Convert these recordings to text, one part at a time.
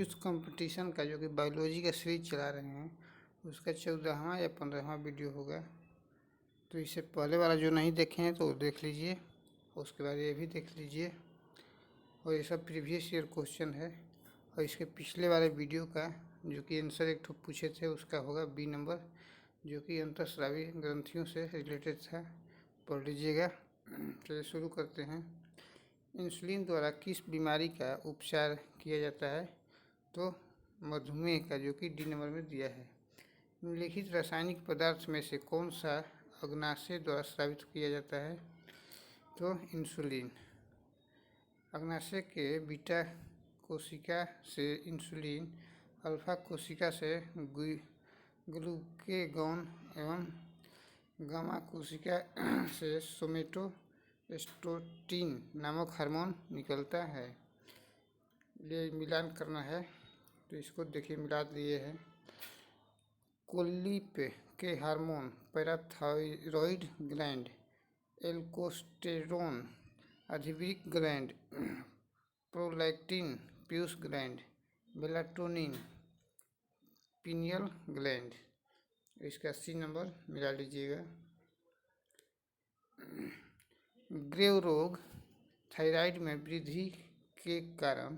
Youth competition का जो कि बायोलॉजी का सीरीज चला रहे हैं उसका 14वां या 15वां वीडियो होगा। तो इससे पहले वाला जो नहीं देखे हैं तो देख लीजिए, उसके बाद ये भी देख लीजिए। और ये सब प्रीवियस ईयर क्वेश्चन है। और इसके पिछले वाले वीडियो का जो कि आंसर एक ठो पूछे थे उसका होगा बी नंबर, जो कि अंतःस्रावी ग्रंथियों से रिलेटेड था, पढ़ लीजिएगा। चलिए शुरू करते हैं। इंसुलिन द्वारा किस बीमारी का उपचार किया जाता है? तो मधुमेह का, जो कि डी नंबर में दिया है। निम्नलिखित रासायनिक पदार्थ में से कौन सा अग्नाशय द्वारा स्रावित किया जाता है? तो इंसुलिन। अग्नाशय के बीटा कोशिका से इंसुलिन, अल्फा कोशिका से ग्लूकेगॉन एवं गामा कोशिका से सोमेटोस्टेटिन नामक हार्मोन निकलता है। ये मिलान करना है, तो इसको देखिए मिला दिए हैं। कोलिप के हार्मोन पैराथायरॉयड ग्लैंड, एल्कोस्टेरोन अधिवृक्क ग्लैंड, प्रोलैक्टिन पीयूष ग्लैंड, मेलाटोनिन पीनियल ग्लैंड। इसका सी नंबर मिला लीजिएगा। ग्रेव रोग थायराइड में वृद्धि के कारण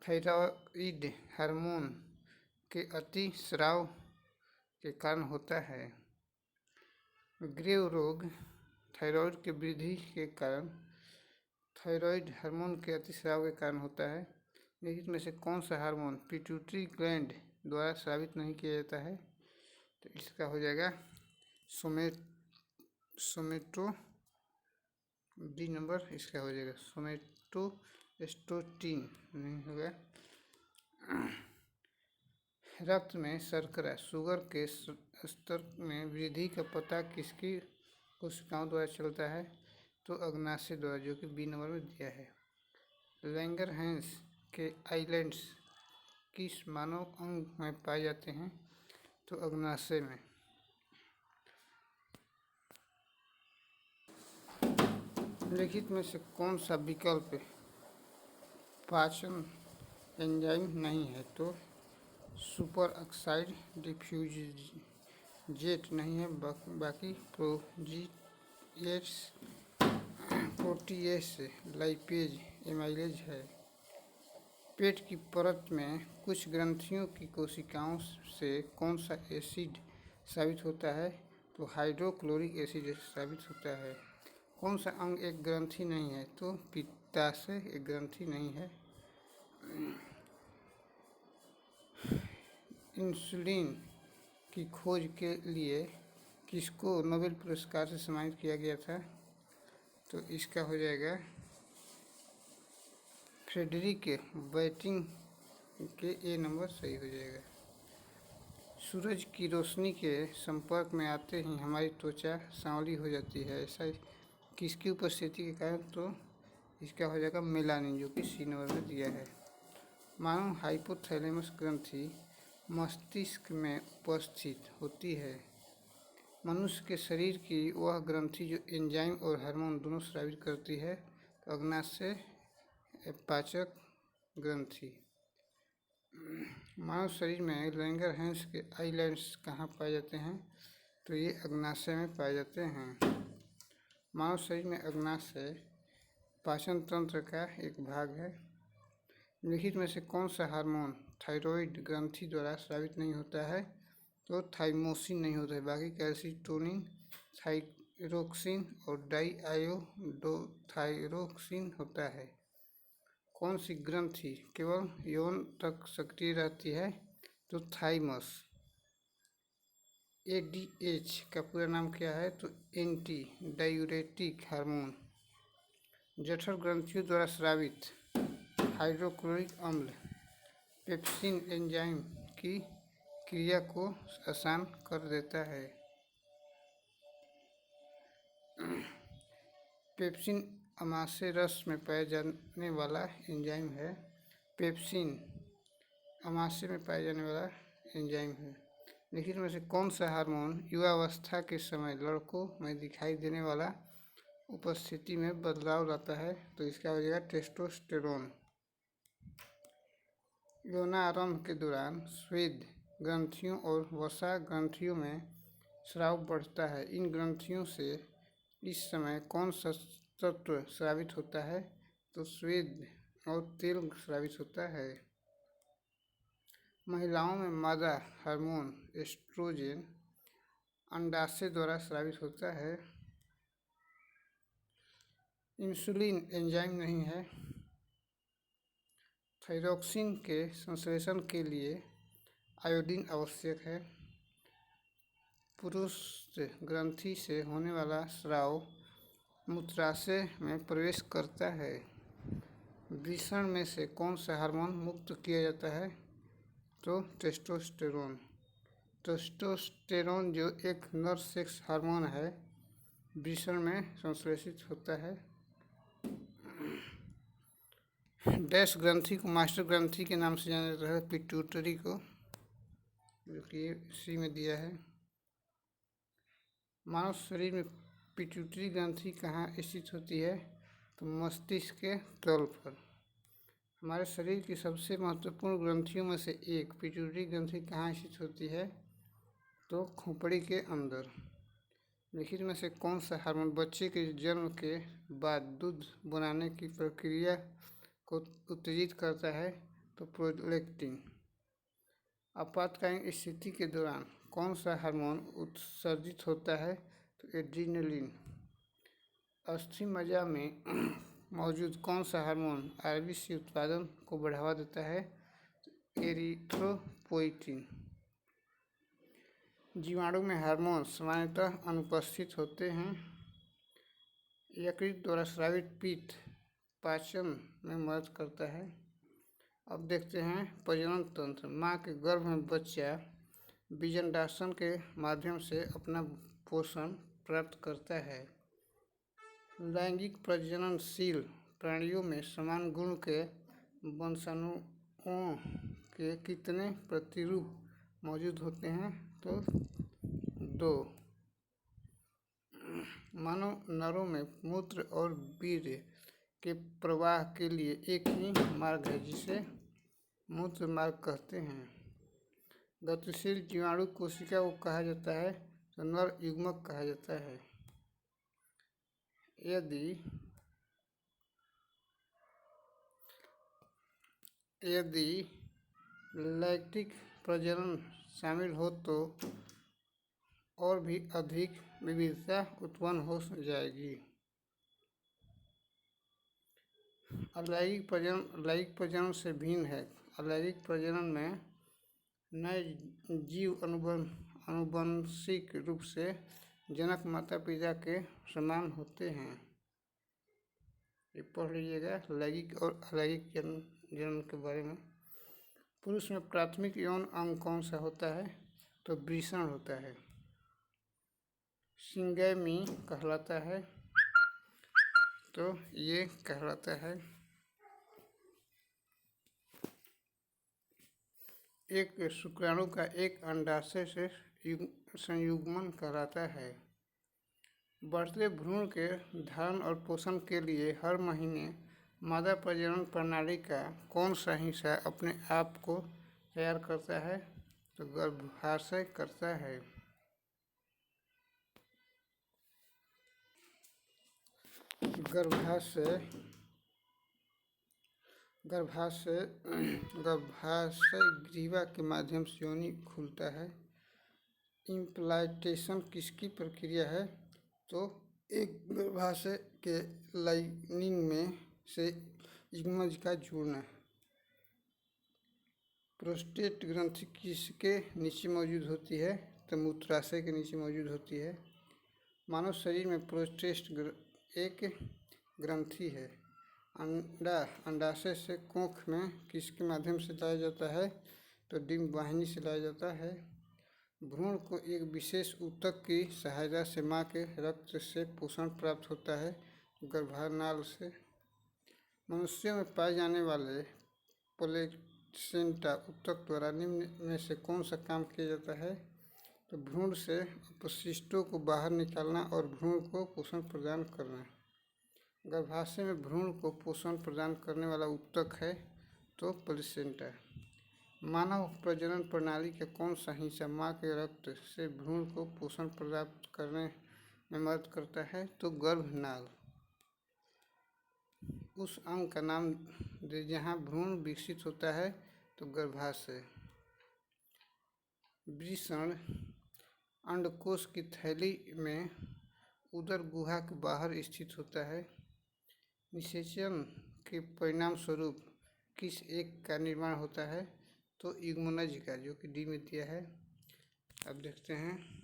थायराइड हार्मोन के अतिस्राव के कारण होता है। ग्रेव रोग थायराइड की वृद्धि के कारण थायराइड हार्मोन के अतिस्राव के कारण होता है। निम्नलिखित में से कौन सा हार्मोन पिट्यूटरी ग्लैंड द्वारा स्रावित नहीं किया जाता है? तो इसका हो जाएगा सोमेटो डी नंबर, इसका हो जाएगा सोमेटोस्टेटिन नहीं होगा। रक्त में शर्करा शुगर के स्तर में वृद्धि का पता किसकी कोशिकाओं द्वारा चलता है? तो अग्नाशय द्वारा, जो कि बी नंबर में दिया है। लैंगरहैंस के आइलैंड्स किस मानव अंग में पाए जाते हैं? तो अग्नाशय में। लिखित में से कौन सा विकल्प पाचन एंजाइम नहीं है? तो सुपर ऑक्साइड डिफ्यूजेट नहीं है, बाकी प्रोटीएस लाइपेज एमाइलेज है। पेट की परत में कुछ ग्रंथियों की कोशिकाओं से कौन सा एसिड स्रावित होता है? तो हाइड्रोक्लोरिक एसिड स्रावित होता है। कौन सा अंग एक ग्रंथि नहीं है? तो पित्ताशय एक ग्रंथि नहीं है। इंसुलिन की खोज के लिए किसको नोबेल पुरस्कार से सम्मानित किया गया था? तो इसका हो जाएगा फ्रेडरिक बैटिंग के ए नंबर सही हो जाएगा। सूरज की रोशनी के संपर्क में आते ही हमारी त्वचा सांवली हो जाती है, ऐसा किसकी उपस्थिति के कारण? तो इसका हो जाएगा मेलानिन, जो कि सी नंबर में दिया है। मानो हाइपोथैलेमस ग्रंथि मस्तिष्क में उपस्थित होती है। मनुष्य के शरीर की वह ग्रंथि जो एंजाइम और हार्मोन दोनों स्रावित करती है। तो अग्नाशय पाचक ग्रंथि। मानव शरीर में लैंगरहैंस के आइलैंड्स कहाँ पाए जाते हैं? तो ये अग्नाशय में पाए जाते हैं। मानव शरीर में अग्नाशय पाचन तंत्र का एक भाग है। निम्नलिखित में से कौन सा हार्मोन थायराइड ग्रंथि द्वारा स्रावित नहीं होता है? तो थाइमोसिन नहीं होता है, बाकी कैल्सिटोनिन, थाइरोक्सिन और डाइआयोडोथाइरोक्सिन होता है। कौन सी ग्रंथि केवल यौन तक सक्रिय रहती है? तो थाइमस। एडीएच का पूरा नाम क्या है? तो एंटी डायूरेटिक हार्मोन। जठर ग्रंथियों द्वारा स्रावित हाइड्रोक्लोरिक अम्ल पेप्सिन एंजाइम की क्रिया को आसान कर देता है। पेप्सिन अमाशय रस में पाया जाने वाला एंजाइम है। पेप्सिन अमाशय में पाया जाने वाला एंजाइम है। लिखित में से कौन सा हार्मोन युवावस्था के समय लड़कों में दिखाई देने वाला उपस्थिति में बदलाव लाता है? तो इसका हो जाएगा टेस्टोस्टेरोन। यौनारंभ के दौरान स्वेद ग्रंथियों और वसा ग्रंथियों में स्राव बढ़ता है। इन ग्रंथियों से इस समय कौन सा तत्व स्रावित होता है? तो स्वेद और तेल स्रावित होता है। महिलाओं में मादा हार्मोन एस्ट्रोजन अंडाशय द्वारा स्रावित होता है। इंसुलिन एंजाइम नहीं है। थायरॉक्सिन के संश्लेषण के लिए आयोडीन आवश्यक है। पुरुष ग्रंथि से होने वाला स्राव मूत्राशय में प्रवेश करता है। वृषण में से कौन सा हार्मोन मुक्त किया जाता है? तो टेस्टोस्टेरोन। टेस्टोस्टेरोन जो एक नर सेक्स हार्मोन है, वृषण में संश्लेषित होता है। डैश ग्रंथि को मास्टर ग्रंथि के नाम से जाना जाता है, पिट्यूटरी को, जो कि सी में दिया है। मानव शरीर में पिट्यूटरी ग्रंथि कहाँ स्थित होती है? तो मस्तिष्क के तल पर। हमारे शरीर की सबसे महत्वपूर्ण ग्रंथियों में से एक पिट्यूटरी ग्रंथि कहाँ स्थित होती है? तो खोपड़ी के अंदर। निम्नलिखित में से कौन सा हार्मोन बच्चे के जन्म के बाद दूध बनाने की प्रक्रिया को उत्तेजित करता है? तो प्रोलैक्टिन। आपातकालीन स्थिति के दौरान कौन सा हार्मोन उत्सर्जित होता है? तो एड्रीनलिन। अस्थि मज्जा में मौजूद कौन सा हार्मोन आरबीसी उत्पादन को बढ़ावा देता है? तो एरिथ्रोपोइटिन। जीवाणु में हार्मोन सामान्यतः अनुपस्थित होते हैं। यकृत द्वारा स्रावित पित्त पाचन में मदद करता है। अब देखते हैं प्रजनन तंत्र। माँ के गर्भ में बच्चा बीजांडासन के माध्यम से अपना पोषण प्राप्त करता है। लैंगिक प्रजननशील प्राणियों में समान गुण के वंशाणुओं के कितने प्रतिरूप मौजूद होते हैं? तो 2। मानव नरों में मूत्र और वीर्य के प्रवाह के लिए एक ही मार्ग है, जिसे मूत्र मार्ग कहते हैं। गतिशील जीवाणु कोशिका को कहा जाता है, तो नर युग्मक कहा जाता है। यदि लैक्टिक प्रजनन शामिल हो तो और भी अधिक विविधता उत्पन्न हो जाएगी। अलैंगिक प्रजनन से भिन्न है। अलैंगिक प्रजनन में नए जीव अनुवंशिक रूप से जनक माता पिता के समान होते हैं। ये पढ़ लीजिएगा लैंगिक और अलैंगिक जनन के बारे में। पुरुष में प्राथमिक यौन अंग कौन सा होता है? तो वृषण होता है। सिंगैमी कहलाता है, तो ये कहलाता है एक शुक्राणु का एक अंडाशय से संयुग्मन कहलाता है। बढ़ते भ्रूण के धारण और पोषण के लिए हर महीने मादा प्रजनन प्रणाली का कौन सा हिस्सा अपने आप को तैयार करता है? तो गर्भाशय करता है। गर्भाशय ग्रीवा के माध्यम से योनि खुलता है। इम्प्लांटेशन किसकी प्रक्रिया है? तो एक गर्भाशय के लाइनिंग में से युग्मज का जुड़ना। प्रोस्टेट ग्रंथि किसके नीचे मौजूद होती है? तो मूत्राशय के नीचे मौजूद होती है। मानव शरीर में प्रोस्टेट एक ग्रंथि है। अंडाशय से कोख में किसके माध्यम से लाया जाता है? तो डिंब वाहिनी से लाया जाता है। भ्रूण को एक विशेष ऊतक की सहायता से माँ के रक्त से पोषण प्राप्त होता है, गर्भनाल से। मनुष्यों में पाए जाने वाले प्लेसेंटा ऊतक द्वारा निम्न में से कौन सा काम किया जाता है? तो भ्रूण से अपशिष्टों को बाहर निकालना और भ्रूण को पोषण प्रदान करना। गर्भाशय में भ्रूण को पोषण प्रदान करने वाला ऊतक है तो प्लेसेंटा। मानव प्रजनन प्रणाली का कौन सा हिस्सा माँ के रक्त से भ्रूण को पोषण प्राप्त करने में मदद करता है? तो गर्भनाल। उस अंग का नाम दे जहाँ भ्रूण विकसित होता है, तो गर्भाशय। वृषण अंडकोश की थैली में उदर गुहा के बाहर स्थित होता है। निषेचन के परिणाम स्वरूप किस एक का निर्माण होता है? तो युग्मनज का, जो कि डी में दिया है। अब देखते हैं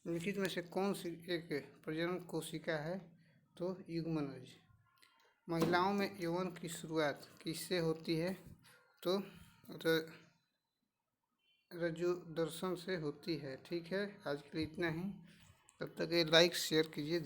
निम्नलिखित में से कौन सी एक प्रजनन कोशिका है? तो युग्मनज। महिलाओं में यौवन की शुरुआत किससे होती है? तो रजोदर्शन से होती है। ठीक है, आज के लिए इतना ही। तब तक ये लाइक शेयर कीजिए।